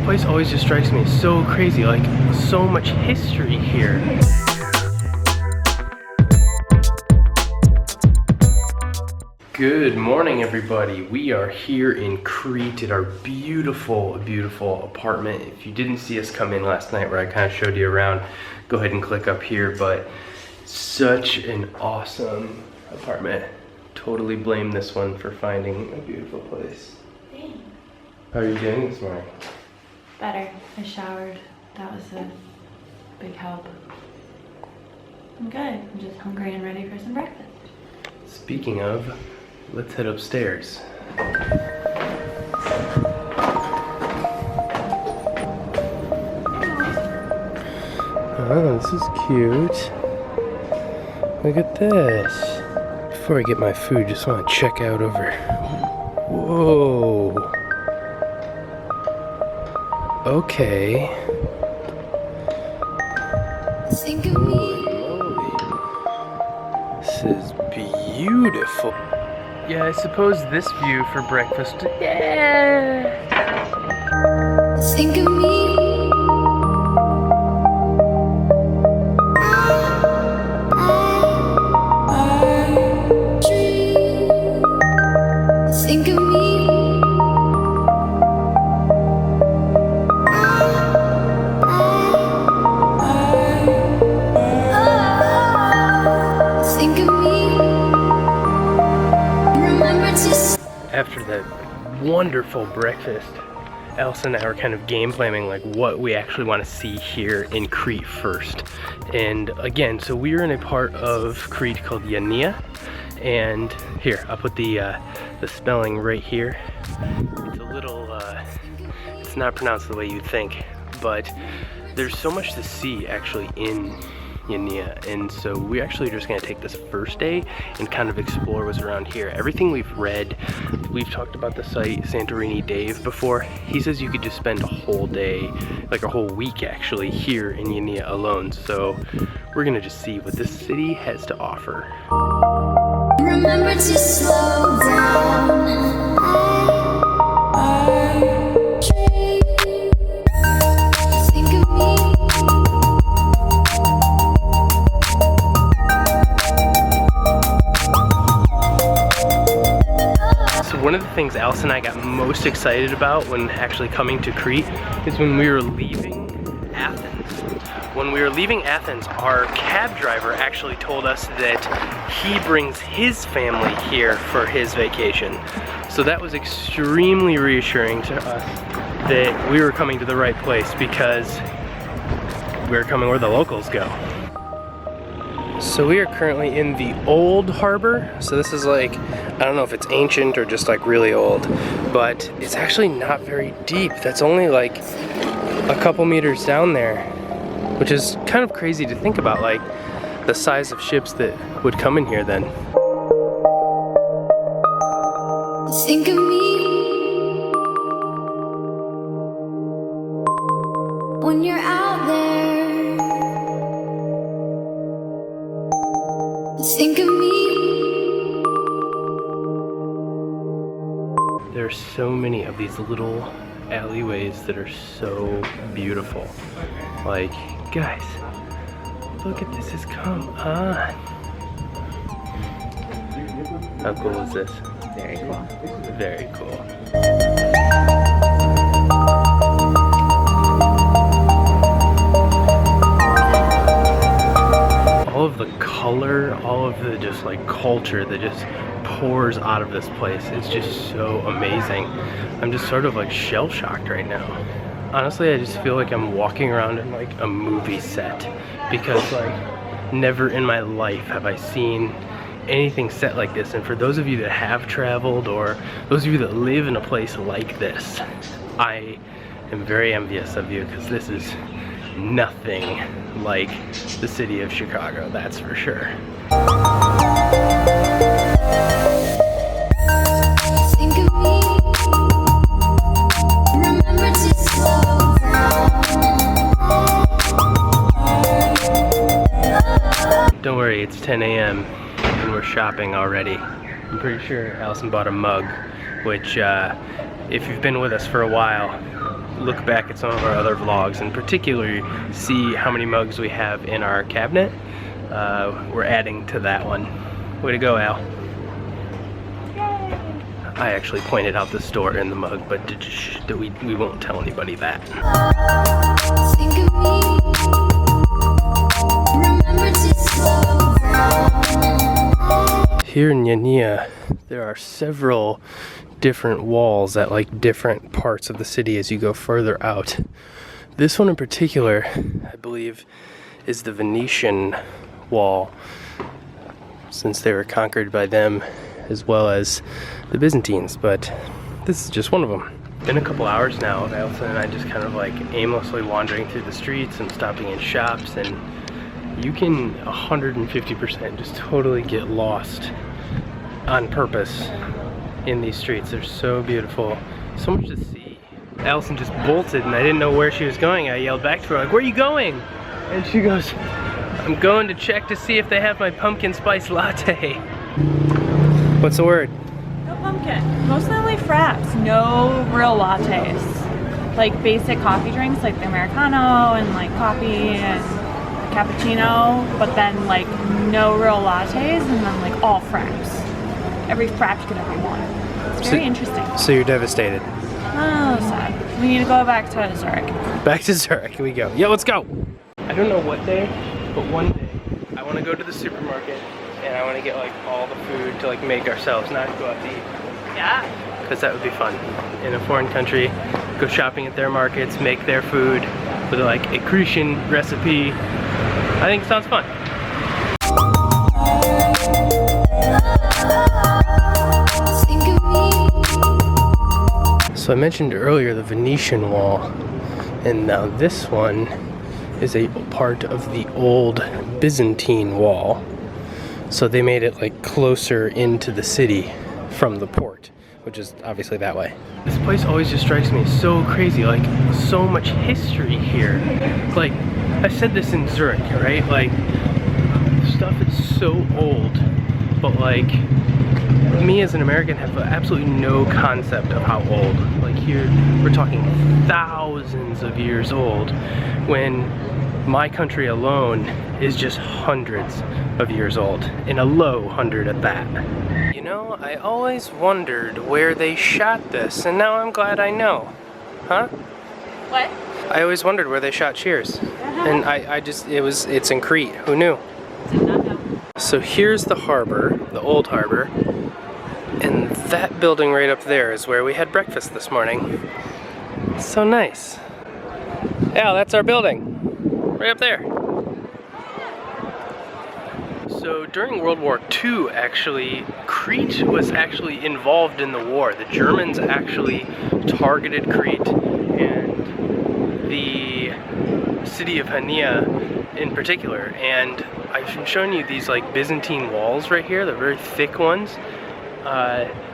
place always just strikes me as so crazy, like so much history here. Good morning, everybody. We are here in Crete at our beautiful, beautiful apartment. If you didn't see us come in last night where I kind of showed you around, go ahead and click up here, but such an awesome apartment. Totally blame this one for finding a beautiful place. Thanks. How are you doing this morning? Better. I showered. That was a big help. I'm good. I'm just hungry and ready for some breakfast. Speaking of, let's head upstairs. Oh, this is cute. Look at this. Before I get my food, just want to check out over. Whoa. Okay. Holy moly. This is beautiful. Yeah, I suppose this view for breakfast. Yeah. Think of me. Think of me. Think of me. Remember to. After that wonderful breakfast, Allison and I were kind of game planning like what we actually want to see here in Crete first. And again, so we are in a part of Crete called Chania. And here, I'll put the spelling right here. It's a little, it's not pronounced the way you'd think, but there's so much to see actually in Chania, and so we're actually just gonna take this first day and kind of explore what's around here. Everything we've read, we've talked about the site Santorini Dave before. He says you could just spend a whole day, like a whole week actually, here in Chania alone. So we're gonna just see what this city has to offer. Remember to slow down. Think of me. So one of the things Allison and I got most excited about when actually coming to Crete is when we were leaving Athens. When we were leaving Athens, our cab driver actually told us that he brings his family here for his vacation. So that was extremely reassuring to us that we were coming to the right place because we were coming where the locals go. So we are currently in the old harbor. So this is like, I don't know if it's ancient or just like really old, but it's actually not very deep. That's only like a couple meters down there, which is kind of crazy to think about, like the size of ships that would come in here then. Think of me. When you're out there. Think of me. There are so many of these little alleyways that are so beautiful. Like, guys, look at this, is come on. How cool is this? Very cool. Very cool. All of the color, all of the just like culture that just pours out of this place is just so amazing. I'm just sort of like shell-shocked right now. Honestly, I just feel like I'm walking around in like a movie set because like never in my life have I seen anything set like this. And for those of you that have traveled or those of you that live in a place like this, I am very envious of you because this is nothing like the city of Chicago, that's for sure. Think of me. Remember to slow down. Don't worry, it's 10 a.m. and we're shopping already. I'm pretty sure Allison bought a mug, which if you've been with us for a while, look back at some of our other vlogs and particularly see how many mugs we have in our cabinet. We're adding to that one. Way to go, Al. Yay! I actually pointed out the store in the mug, but we won't tell anybody that. Think of me. Remember to slow down. Here in Chania, there are several different walls at like different parts of the city as you go further out. This one in particular, I believe, is the Venetian wall, since they were conquered by them as well as the Byzantines, but this is just one of them. Been a couple hours now of Allison and I just kind of like aimlessly wandering through the streets and stopping in shops, and you can 150% just totally get lost on purpose in these streets. They're so beautiful, so much to see. Allison just bolted and I didn't know where she was going. I yelled back to her like, "Where are you going?" And she goes, "I'm going to check to see if they have my pumpkin spice latte." What's the word? No pumpkin. Mostly only fraps. No real lattes. Like basic coffee drinks like the Americano and like coffee and the cappuccino, but then like no real lattes and then like all fraps. Every frap you can ever want. It's very interesting. So you're devastated. Oh, sad. We need to go back to Zurich. Back to Zurich, here we go. Yeah, let's go. I don't know what day, but one day I want to go to the supermarket and I want to get like all the food to like make ourselves, not go out to eat. Yeah. Because that would be fun. In a foreign country, go shopping at their markets, make their food with like a Cretan recipe. I think it sounds fun. Think of me. So I mentioned earlier the Venetian wall, and now this one is a part of the old Byzantine wall. So they made it like closer into the city from the port, which is obviously that way. This place always just strikes me as so crazy, like so much history here. Like, I said this in Zurich, right? Like, stuff is so old, but like, me as an American have absolutely no concept of how old. Like here, we're talking thousands of years old, when my country alone is just hundreds of years old, in a low hundred at that. You know, I always wondered where they shot this, and now I'm glad I know. Huh? What? I always wondered where they shot Cheers. And it's in Crete. Who knew? Did not know. So here's the harbor, the old harbor, and that building right up there is where we had breakfast this morning. So nice. Yeah, that's our building. Right up there. So during World War II, actually, Crete was actually involved in the war. The Germans actually targeted Crete, and the city of Chania in particular. And I've shown you these like Byzantine walls right here, the very thick ones.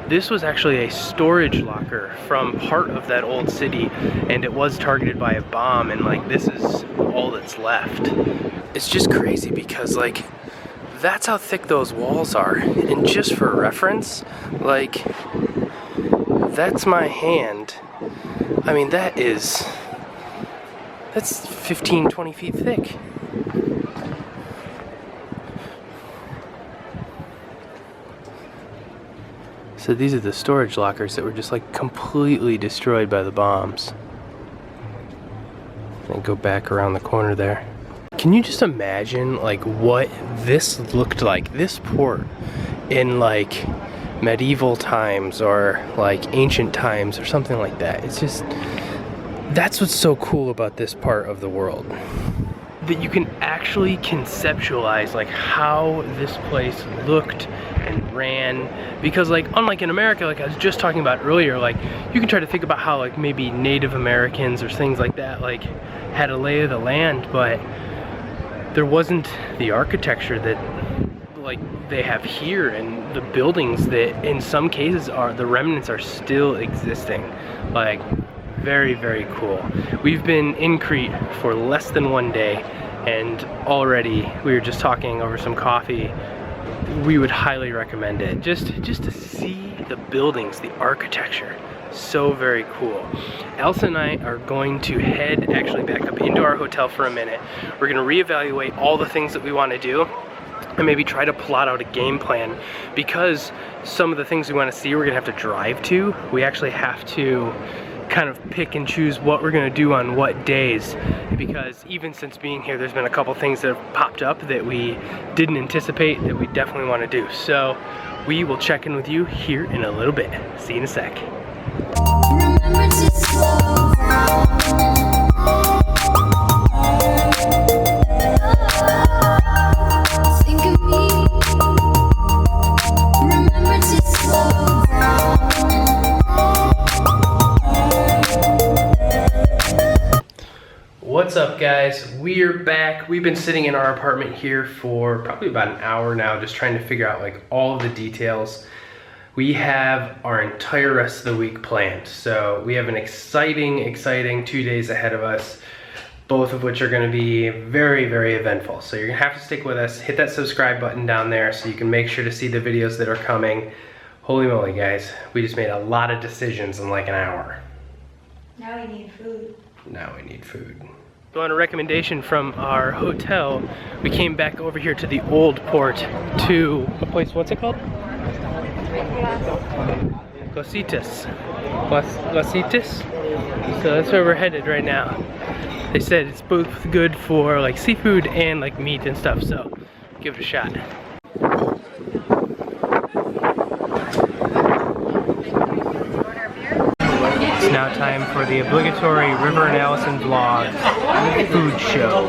This was actually a storage locker from part of that old city, and it was targeted by a bomb, and like this is all that's left. It's just crazy because like that's how thick those walls are. And just for reference, like that's my hand. I mean, that's 15, 20 feet thick. So these are the storage lockers that were just like completely destroyed by the bombs. And go back around the corner there. Can you just imagine like what this looked like, this port, in like medieval times or like ancient times or something like that? It's just, that's what's so cool about this part of the world. That you can actually conceptualize like how this place looked and ran, because like unlike in America, like I was just talking about earlier, like you can try to think about how like maybe Native Americans or things like that like had a lay of the land, but there wasn't the architecture that like they have here, and the buildings that in some cases are, the remnants are still existing. Like very, very cool. We've been in Crete for less than one day, and already we were just talking over some coffee. We would highly recommend it. Just to see the buildings, the architecture. So very cool. Allison and I are going to head actually back up into our hotel for a minute. We're gonna reevaluate all the things that we want to do and maybe try to plot out a game plan, because some of the things we want to see we're gonna have to drive to. We actually have to kind of pick and choose what we're gonna do on what days, because even since being here there's been a couple things that have popped up that we didn't anticipate that we definitely want to do. So we will check in with you here in a little bit. See you in a sec. Remember to slow down. Think of me. Remember to slow down. What's up, guys? We're back. We've been sitting in our apartment here for probably about an hour now, just trying to figure out like all of the details. We have our entire rest of the week planned. So we have an exciting 2 days ahead of us, both of which are gonna be very, very eventful. So you're gonna have to stick with us. Hit that subscribe button down there so you can make sure to see the videos that are coming. Holy moly, guys. We just made a lot of decisions in like an hour. Now we need food. Now we need food. So on a recommendation from our hotel, we came back over here to the old port to a place, what's it called? Glasitas. So that's where we're headed right now. They said it's both good for like seafood and like meat and stuff, so give it a shot. It's now time for the obligatory River and Allison vlog food show.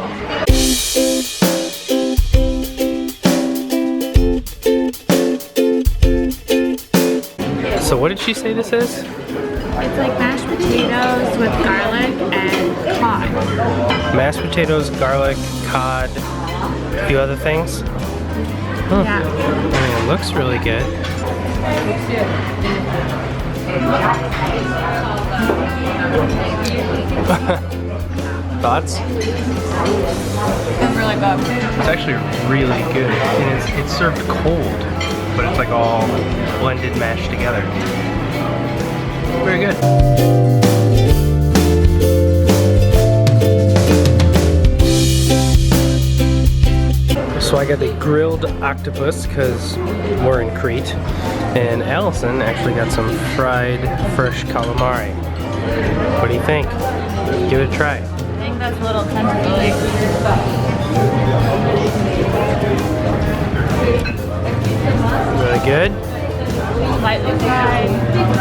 So what did she say this is? It's like mashed potatoes with garlic and cod. Mashed potatoes, garlic, cod, a few other things. Huh. Yeah. I mean, it looks really good. Thoughts? It's really good. It's actually really good, and it's served cold, but it's like all blended, mashed together. Very good. So I got the grilled octopus because we're in Crete, and Allison actually got some fried fresh calamari. What do you think? Give it a try. I think that's a little tentacly. Really good? Lightly fried.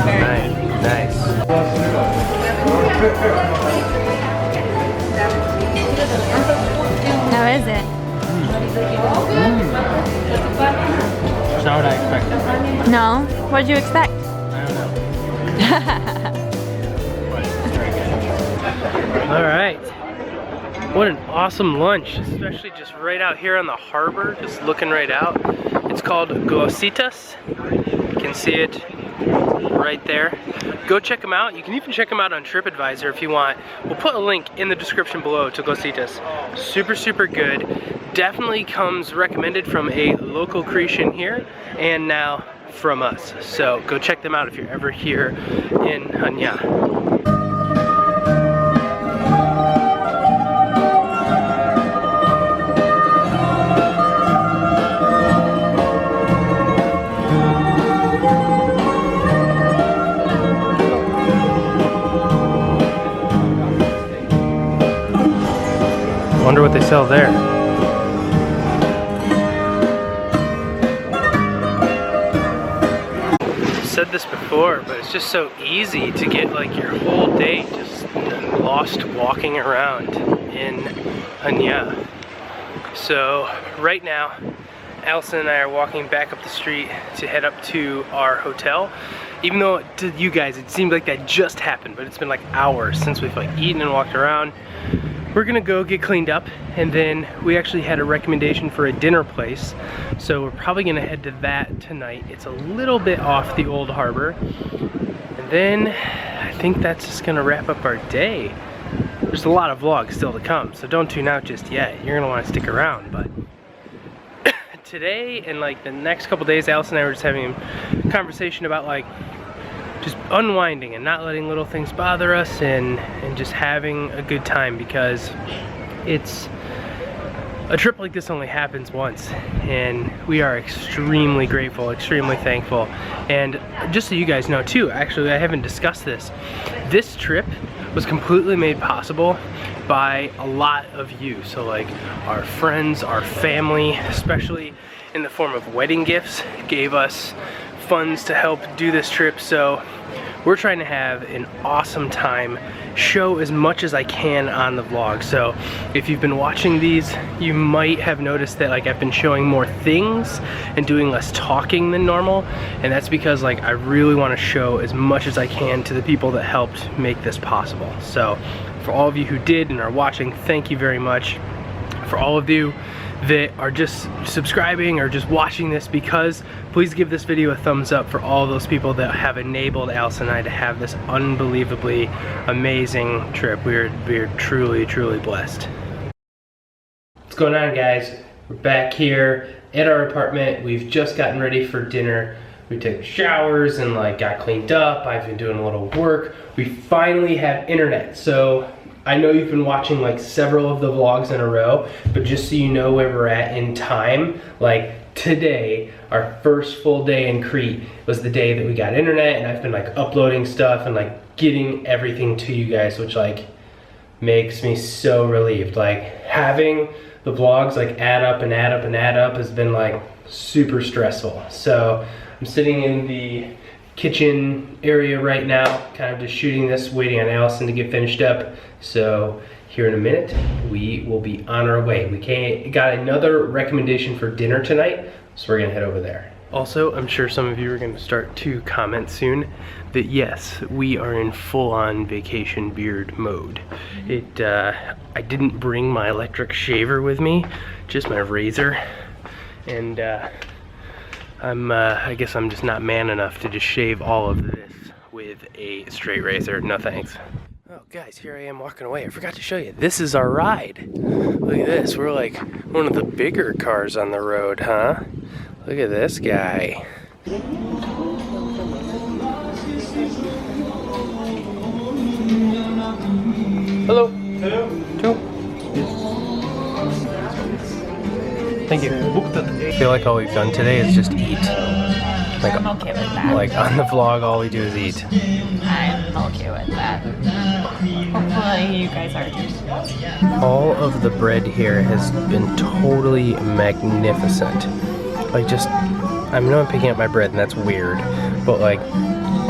Very good. Nice. How is it? It's not what I expected. No? What did you expect? I don't know. But it's very good. All right. What an awesome lunch, especially just right out here on the harbor, just looking right out. It's called Glasitas. You can see it right there. Go check them out. You can even check them out on TripAdvisor if you want. We'll put a link in the description below to Glasitas. Super, super good. Definitely comes recommended from a local Cretan here, and now from us. So go check them out if you're ever here in Chania. Wonder what they sell there. Said this before, but it's just so easy to get like your whole day just lost walking around in Chania. So right now, Allison and I are walking back up the street to head up to our hotel. Even though to you guys it seemed like that just happened, but it's been like hours since we've like eaten and walked around. We're gonna go get cleaned up, and then we actually had a recommendation for a dinner place, so we're probably gonna head to that tonight. It's a little bit off the old harbor, and then I think that's just gonna wrap up our day. There's a lot of vlogs still to come, so don't tune out just yet. You're gonna want to stick around, but today and like the next couple days, Allison and I were just having a conversation about like just unwinding and not letting little things bother us, and just having a good time, because it's a trip like this only happens once, and we are extremely grateful, extremely thankful. And just so you guys know too, actually I haven't discussed this, this trip was completely made possible by a lot of you. So like our friends, our family, especially in the form of wedding gifts, gave us funds to help do this trip. So we're trying to have an awesome time, show as much as I can on the vlog. So if you've been watching these, you might have noticed that like I've been showing more things and doing less talking than normal, and that's because like I really want to show as much as I can to the people that helped make this possible. So for all of you who did and are watching, thank you very much. For all of you that are just subscribing or just watching this because, please give this video a thumbs up for all those people that have enabled Allison and I to have this unbelievably amazing trip. We're truly, truly blessed. What's going on, guys? We're back here at our apartment. We've just gotten ready for dinner. We took showers and like got cleaned up. I've been doing a little work. We finally have internet. So I know you've been watching like several of the vlogs in a row, but just so you know where we're at in time, like today, our first full day in Crete was the day that we got internet, and I've been like uploading stuff and like getting everything to you guys, which like makes me so relieved. Like having the vlogs like add up and add up and add up has been like super stressful. So I'm sitting in the kitchen area right now, kind of just shooting this, waiting on Allison to get finished up. So here in a minute, we will be on our way. We got another recommendation for dinner tonight, so we're gonna head over there. Also, I'm sure some of you are gonna start to comment soon that yes, we are in full-on vacation beard mode. I didn't bring my electric shaver with me, just my razor, and I guess I'm just not man enough to just shave all of this with a straight razor. No thanks. Oh guys, here I am walking away. I forgot to show you. This is our ride. Look at this. We're like one of the bigger cars on the road, huh? Look at this guy. Hello. Hello. Joe. Thank you. I feel like all we've done today is just eat. Like, I'm okay with that. Like on the vlog, all we do is eat. I'm okay with that. Hopefully you guys are too. All of the bread here has been totally magnificent. Like just, I know I'm picking up my bread and that's weird, but like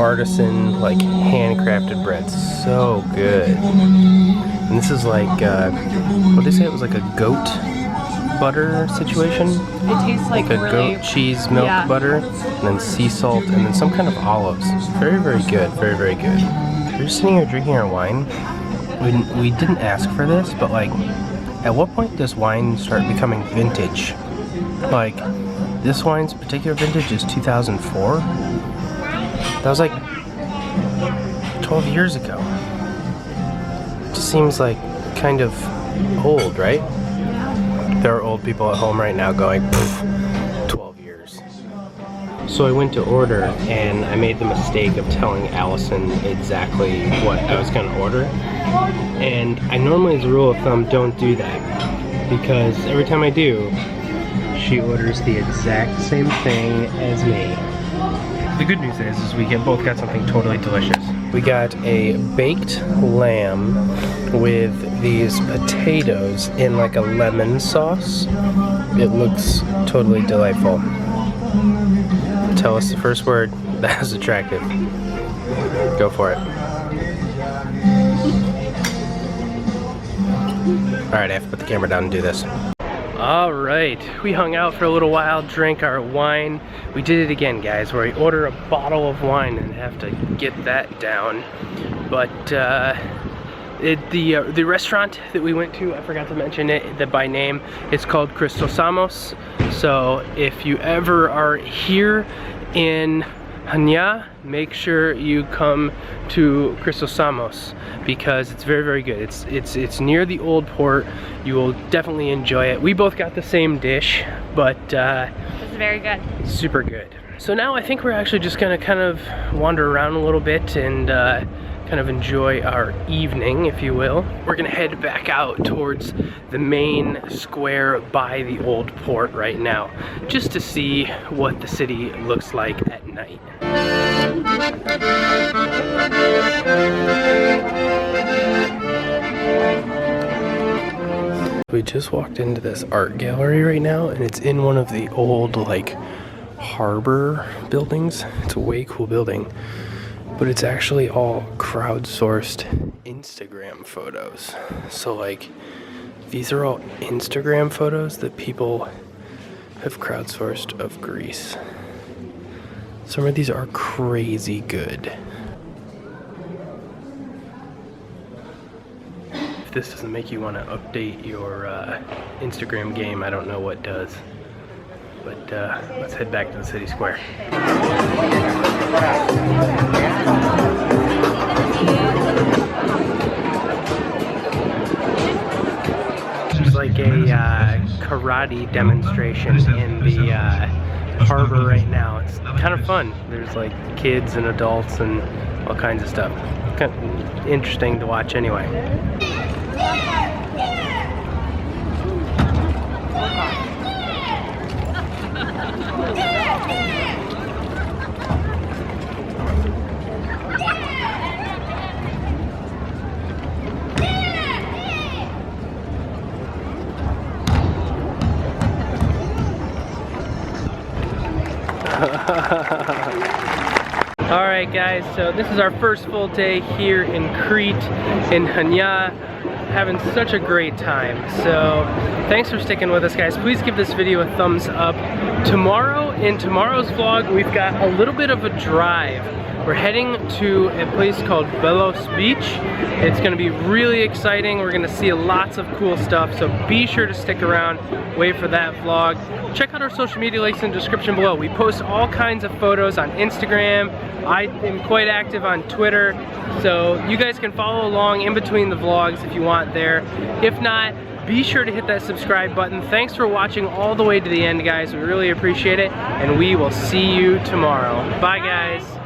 artisan, like handcrafted bread, so good. And this is like, what did they say? It was like a goat butter situation. It tastes like a really, goat cheese milk butter, and then sea salt, and then some kind of olives. Very, very good. Very, very good. We're just sitting here drinking our wine. We didn't ask for this, but like, at what point does wine start becoming vintage? Like, this wine's particular vintage is 2004. That was like 12 years ago. It just seems like kind of old, right? There are old people at home right now going, 12 years. So I went to order and I made the mistake of telling Allison exactly what I was gonna order. And I normally, as a rule of thumb, don't do that, because every time I do, she orders the exact same thing as me. The good news is we both got something totally delicious. We got a baked lamb with these potatoes in like a lemon sauce. It looks totally delightful. Tell us the first word that was attractive. Go for it. Alright, I have to put the camera down and do this. Alright, we hung out for a little while, drank our wine. We did it again, guys, where we order a bottle of wine and have to get that down. But the restaurant that we went to, I forgot to mention it by name. It's called Cristosamos. So if you ever are here in Chania, make sure you come to Cristosamos because it's very, very good. It's near the old port. You will definitely enjoy it. We both got the same dish, but It's very good. super good. So now I think we're actually just gonna kind of wander around a little bit and kind of enjoy our evening, if you will. We're gonna head back out towards the main square by the old port right now, just to see what the city looks like at night. We just walked into this art gallery right now, and it's in one of the old, like, harbor buildings. It's a way cool building. But it's actually all crowdsourced Instagram photos. So like, these are all Instagram photos that people have crowdsourced of Greece. Some of these are crazy good. If this doesn't make you want to update your Instagram game, I don't know what does. But let's head back to the city square. There's like a karate demonstration in the harbor right now. It's kind of fun. There's like kids and adults and all kinds of stuff. Kind of interesting to watch anyway. Alright guys, so this is our first full day here in Crete, in Chania. Having such a great time. So thanks for sticking with us, guys. Please give this video a thumbs up. Tomorrow, in tomorrow's vlog, we've got a little bit of a drive. We're heading to a place called Belos Beach. It's gonna be really exciting. We're gonna see lots of cool stuff, so be sure to stick around, wait for that vlog. Check out our social media links in the description below. We post all kinds of photos on Instagram. I am quite active on Twitter, so you guys can follow along in between the vlogs if you want there. If not, be sure to hit that subscribe button. Thanks for watching all the way to the end, guys. We really appreciate it, and we will see you tomorrow. Bye, guys.